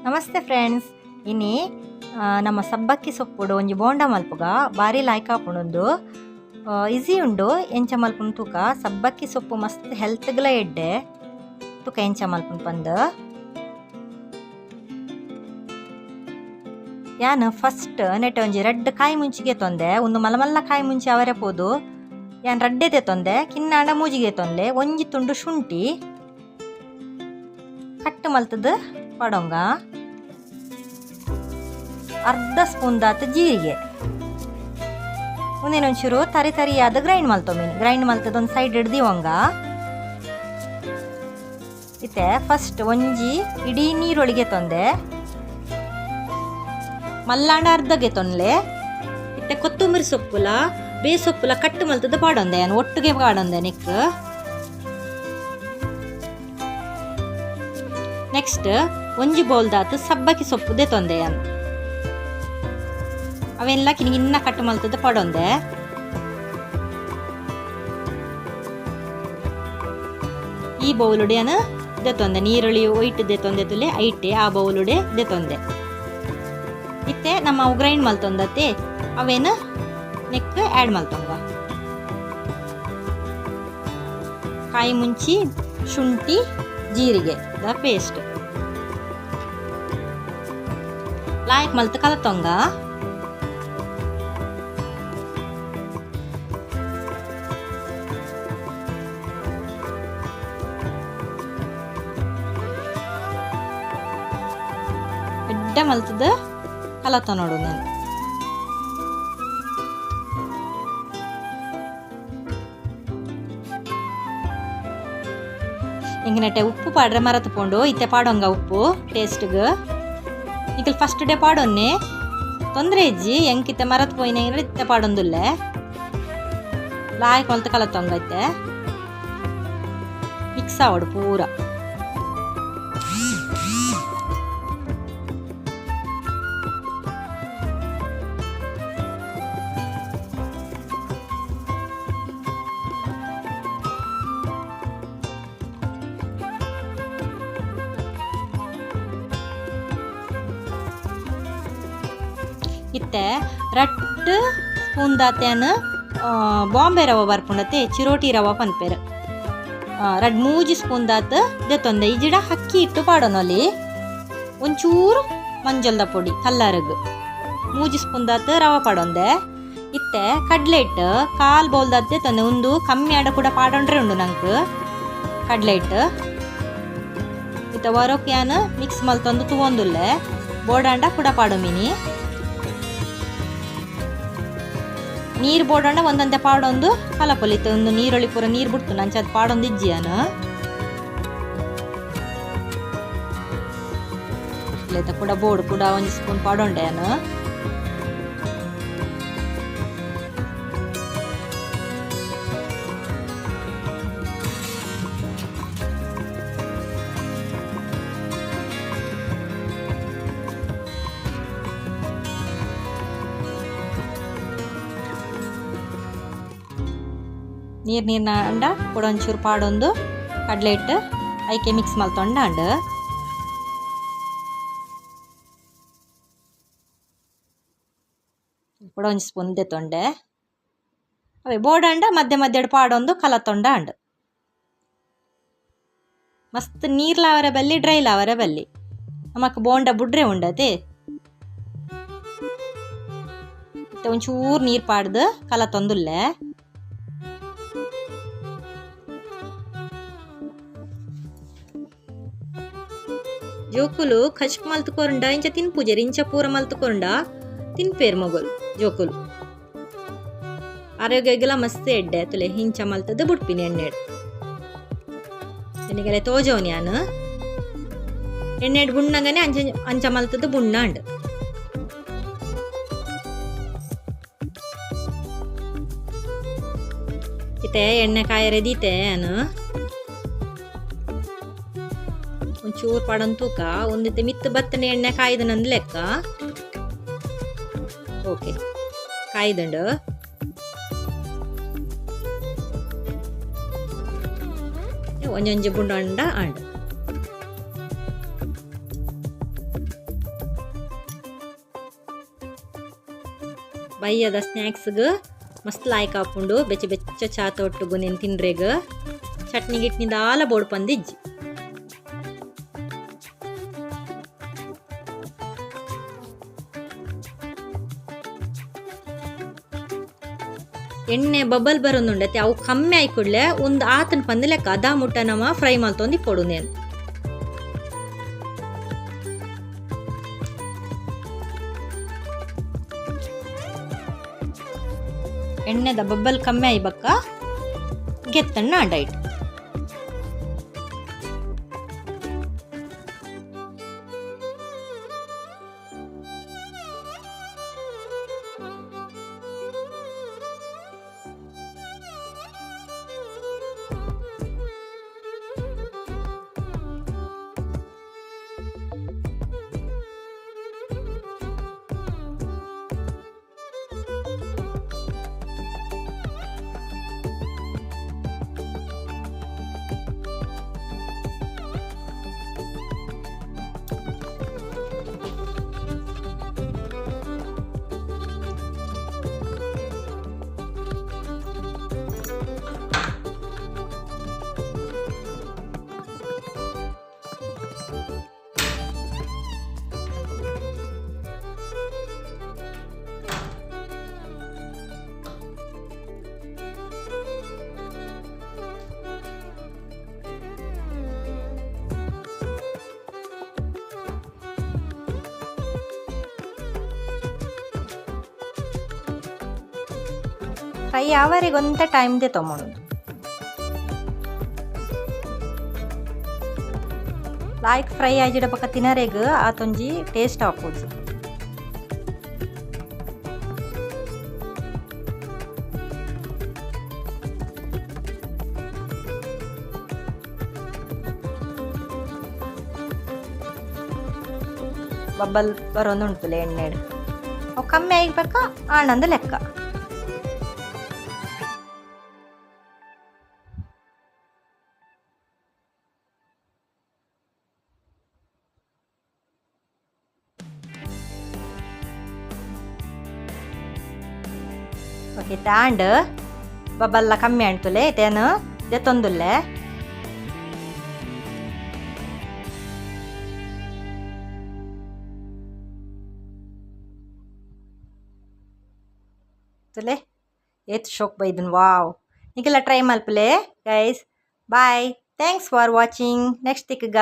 ನಮಸ್ತೆ ಫ್ರೆಂಡ್ಸ್. ಇನ್ನಿ ನಮ್ಮ ಸಬ್ಬಕ್ಕಿ ಸೊಪ್ಪುಡು ಒಂಜಿ ಬೋಂಡ ಮಲ್ಪುಗ ಬಾರಿ ಲಾಯ್ಕ್ ಆಪುಂಡು. ಈಸಿ ಉಂಡು ಎಂಚ ಮಲ್ಪುನ ತೂಕ. ಸಬ್ಬಕ್ಕಿ ಸೊಪ್ಪು ಮಸ್ತ್ ಹೆಲ್ತ್ಗ್ಲ ಎಡ್ಡೆ ತೂಕ ಎಂಚ ಮಲ್ಪುನ ಪಂದು. ಯಾನು ಫಸ್ಟ್ ನೆಟ್ಟೆ ಒಂಜಿ ರೆಡ್ ಕಾಯಿ ಮುಂಚಿಗೆ ತೊಂದೆ. ಒಂದು ಮಲ್ಲ ಕಾಯಿ ಮುಂಚಿ ಅವರೇ ಪೋದು ಯಾನ್ ರಡ್ಡೆದೆ ತೊಂದೆ. ಕಿನ್ನಾಂಡ ಮೂಜಿಗೆ ತೊಂದೆ. ಒಂಜಿ ತುಂಡು ಶುಂಠಿ ಕಟ್ಟು ಮಲ್ತದ ಪಡೊಂಗ. ಅರ್ಧ ಸ್ಪೂನ್ ದಾತ ಜೀರಿಗೆ. ಒಂದೇನೊಂಚೂರು ತರಿಯಾದ ಗ್ರೈಂಡ್ ಮಲ್ತೊಮ್ಮೆ. ಗ್ರೈಂಡ್ ಮಲ್ತದ ಒಂದು ಸೈಡ್ ಹಿಡ್ದಿವಂಗ. ಇತ್ತೆ ಫಸ್ಟ್ ಒಂಜಿ ಇಡೀ ನೀರೊಳಗೆ ತೊಂದೆ. ಮಲ್ಲಾಂಡ ಅರ್ಧಗೆ ತೊನ್ಲೆ. ಇತ್ತೆ ಕೊತ್ತಂಬರಿ ಸೊಪ್ಪುಲ ಬೇಸೊಪ್ಪುಲ ಕಟ್ಟು ಮಲ್ತದ ಪಾಡೊಂದೆ. ನಾನು ಒಟ್ಟಿಗೆ ಪಾಡೊಂದೆ ನೆಕ್. ನೆಕ್ಸ್ಟ್ ಒಂಜಿ ಬೌಲ್ ದಾತು ಸಬ್ಬಕ್ಕಿ ಸೊಪ್ಪುದೆ ತೊಂದೆ. ಅವೆಲ್ಲ ಇನ್ನ ಕಟ್ಟು ಮಲ್ತದ ಪಡೊಂದೆ. ಈ ಬೌಲುಡೆ ದೆತೊಂದೆ. ನೀರುಳ್ಳಿ ಒಯ್ಟ್ ದೆತೊಂದೆ ತುಲೆ ಐಟೆ ಆ ಬೌಲುಡೆ ದೆತೊಂದೆ. ಇತ್ತೆ ನಮ್ಮ ಗ್ರೈಂಡ್ ಮಲ್ತೊಂದತೆ ಅವೇನು ನೆಕ್ ಆ್ಯಡ್ ಮಲ್ತೊಂಗ. ಕಾಯಿ ಮುಂಚಿ ಶುಂಠಿ ಜೀರಿಗೆ ದ ಪೇಸ್ಟ್ ಲಾಯ್ಕ್ ಮಲ್ತು ಕಲತೊಂಗ. ಎಡ್ಡ ಮಲ್ತದ ಕಲತ ನೋಡು ನಾನು. ಎಂಗನಟ್ಟೆ ಉಪ್ಪು ಪಾಡ್ರೆ ಮರತು ಪೋಂಡು ಇತ್ತೆ ಪಾಡೊಂಗ ಉಪ್ಪು ಟೇಸ್ಟ್ಗೆ. ಈಗ ಫಸ್ಟ್ ಡೇ ಪಾಡೊನ್ನೆ ತೊಂದರೆ ಇಜ್ಜಿ ಎಂಕಿತ್ತೆ ಮರತು ಪೋಯಿನ ಇತ್ತೆ ಪಾಡೊಂದುಲ್ಲೆ ಲಾಯ್ ಕೊಲ್ತ ಕಲತ್ತೊಂಗ ಇತ್ತೆ ಮಿಕ್ಸ್ ಆವಡು ಪೂರ. ಇತ್ತೆ ರಟ್ಟು ಸ್ಪೂನ್ ದಾತೆಯನ್ನು ಬಾಂಬೆ ರವ ಬರ್ಪುಂಡತೆ ಚಿರೋಟಿ ರವ ಪನ್ಪೇರು. ರಡ್ ಮೂಜಿ ಸ್ಪೂನ್ ದಾತ ದೆತೊಂದೆ. ಈ ಜಿಡ ಅಕ್ಕಿ ಇಟ್ಟು ಪಾಡೋನಲ್ಲಿ ಒಂಚೂರು ಮಂಜಲ್ದ ಪೊಡಿ ಕಲ್ಲರ್ಗ್ ಮೂಜಿ ಸ್ಪೂನ್ ದಾತ ರವ ಪಾಡೊಂದೆ. ಇತ್ತೆ ಕಡ್ಲೆ ಇಟ್ಟು ಕಾಲ್ ಬೌಲ್ ದಾತ ದೆತೊಂದೆ. ಒಂದು ಕಮ್ಮಿ ಆಡ ಕೂಡ ಪಾಡೊಂಡ್ರೆ ಉಂಡು ನಂಗೆ ಕಡ್ಲೆ ಇಟ್ಟು. ಇತ್ತ ವರೋಕ್ಯಾನ್ ಮಿಕ್ಸ್ ಮಲ್ತೊಂದು ತೂವೊಂದುಲ್ಲೆ ಬೋಡಾಂಡ ಕೂಡ ಪಾಡೊ ಮೀನಿ. ನೀರು ಬೋಡೋಣ ಒಂದಂತೆ ಪಾಡೊಂದು ಕಲಪೊಲಿತ್ತು. ಒಂದು ನೀರೊಳಿ ಪೂರ ನೀರು ಬಿಡ್ತು ನಂಚದು ಪಾಡೊಂದು ಇಜ್ಜಿಯಾನ ಕೂಡ ಬೋರ್ಡ್ ಕೂಡ ಒಂದು ಸ್ಪೂನ್ ಪಾಡೊಂಡೆಯನ. ನೀರ್ನ ಅಂಡ ಕೂಡ ಒಂಚೂರು ಪಾಡೊಂದು ಕಡ್ಲೆ ಇಟ್ಟು ಐಕೆ ಮಿಕ್ಸ್ ಮಲ್ತೊಂಡ ಅಂಡ ಕೂಡ ಒಂಜಿ ಸ್ಪೂನ್ ದೆತೊಂಡೆ. ಅವೇ ಬೋಡಂಡ ಮಧ್ಯೆ ಪಾಡೊಂದು ಕಲತೊಂಡ ಅಂಡ. ಮಸ್ತ್ ನೀರ್ ಲಾವರ ಬಲ್ಲಿ ಡ್ರೈ ಲಾವರ ಬಲ್ಲಿ ನಮಕ್ ಬೋಂಡ ಬುಡ್ರೆ ಉಂಡತೆ. ಒಂಚೂರು ನೀರು ಪಾಡ್ದು ಕಲತೊಂದುಲ್ಲೆ. ಜೋಕುಲು ಖಚ್ಕ್ ಮಲ್ತುಕೊಂಡ ಇಂಚ ತಿನ್ಪುಜೆರ್. ಇಂಚ ಪೂರ ಮಲ್ತುಕೊಂಡ ತಿನ್ಪೇರ್ ಮೊಗಲ್ ಜೋಕುಲು. ಆರೋಗ್ಯಗೆಲ್ಲ ಮಸ್ತ್ ಎಡ್ಡೆ ತುಲೆ ಹಿಂಚ ಮಲ್ತದ ಬುಡ್ಪಿನಿ ಎಣ್ಣೆಡ್. ಎಣ್ಣೆಗೆಲ್ಲ ತೋಜವನಿ ನಾನು ಎಣ್ಣೆಡ್ ಬುಣ್ಣಗನೆ ಅಂಚ ಮಲ್ತದ ಬುಣ್ಣ ಅಂಡ್. ಇತ್ತೆ ಎಣ್ಣೆ ಕಾಯರೆದೀತೆ ನಾನು ಒಂಚೂರು ಪಾಡೊಂದು ತೂಕ. ಒಂದಿತ್ತೆ ಮಿತ್ತು ಬತ್ತನೆ ಎಣ್ಣೆ ಕಾಯ್ದ ನಂದು ಲೆಕ್ಕ. ಓಕೆ ಕಾಯ್ದಂಡು ಒಂಜೊಂಜಿ ಬುಂಡ ಅಂಡ ಅಂಡ್ ಬಯ್ಯದ ಸ್ನ್ಯಾಕ್ಸ್ಗೆ ಮಸ್ತ್ ಲಾಯ್ಕ್ ಹಾಕೊಂಡು ಬೆಚ್ಚ ಬೆಚ್ಚ ಚಾತ ಒಟ್ಟುಗು ನೀನು ತಿನ್ರೇಗ ಚಟ್ನಿ ಗಿಟ್ನಿ ದಾಲ ಬೋಡ್ ಪಂದಿಜ್ಜಿ. ಎಣ್ಣೆ ಬಬಲ್ ಬರೋದುಂಡತ್ತೆ ಅವು ಕಮ್ಮಿ ಆಯ್ಕೊಡ್ಲೆ ಒಂದು ಆತನ ಪಂದ ಲೆಕ್ಕ ಅದಾ ಮುಟ್ಟ ನಮ್ಮ ಫ್ರೈ ಮಲ್ತೊಂದು ಕೊಡು ನೇನು. ಎಣ್ಣೆದ ಬಬ್ಬಲ್ ಕಮ್ಮಿ ಆಯ್ಬಕ್ಕ ಗೆತ್ತಣ್ಣ ಡೈಟ್. ಫ್ರೈ ಆವರೆಗೆ ಒಂತ ಟೈಮ್ದೆ ತೊಗೊಳೋದು. ಲಾಯ್ಕ್ ಫ್ರೈ ಆಜಿಡ ಪಕ್ಕ ತಿನ್ನರೆಗ್ ಆತೊಂಜಿ ಟೇಸ್ಟ್ ಹಾಕೋದು. ಬಬ್ಬಲ್ ಬರೋದು ಉಂಟುಲೆ ಎಣ್ಣೆಡು ಅವು ಕಮ್ಮಿ ಆಗಿಬೇಕಾ ಆನಂದ ಲೆಕ್ಕ. ಓಕೆ ತಾಂಡ್ ಬಬ್ಬಲ್ಲ ಕಮ್ಮಿ ಅಂಟುಲೆ ತೇನು ದೆತ್ತೊಂದುಲ್ಲೆ ತುಲೆ ಏತ್ ಶೋಕ್ ಬೈದನ್ ವಾವ್ ನಿಗೆಲ್ಲ ಟ್ರೈ ಮಲ್ಪಲೆ guys. Bye, thanks for watching. Next ತಿಕ್ಕಗ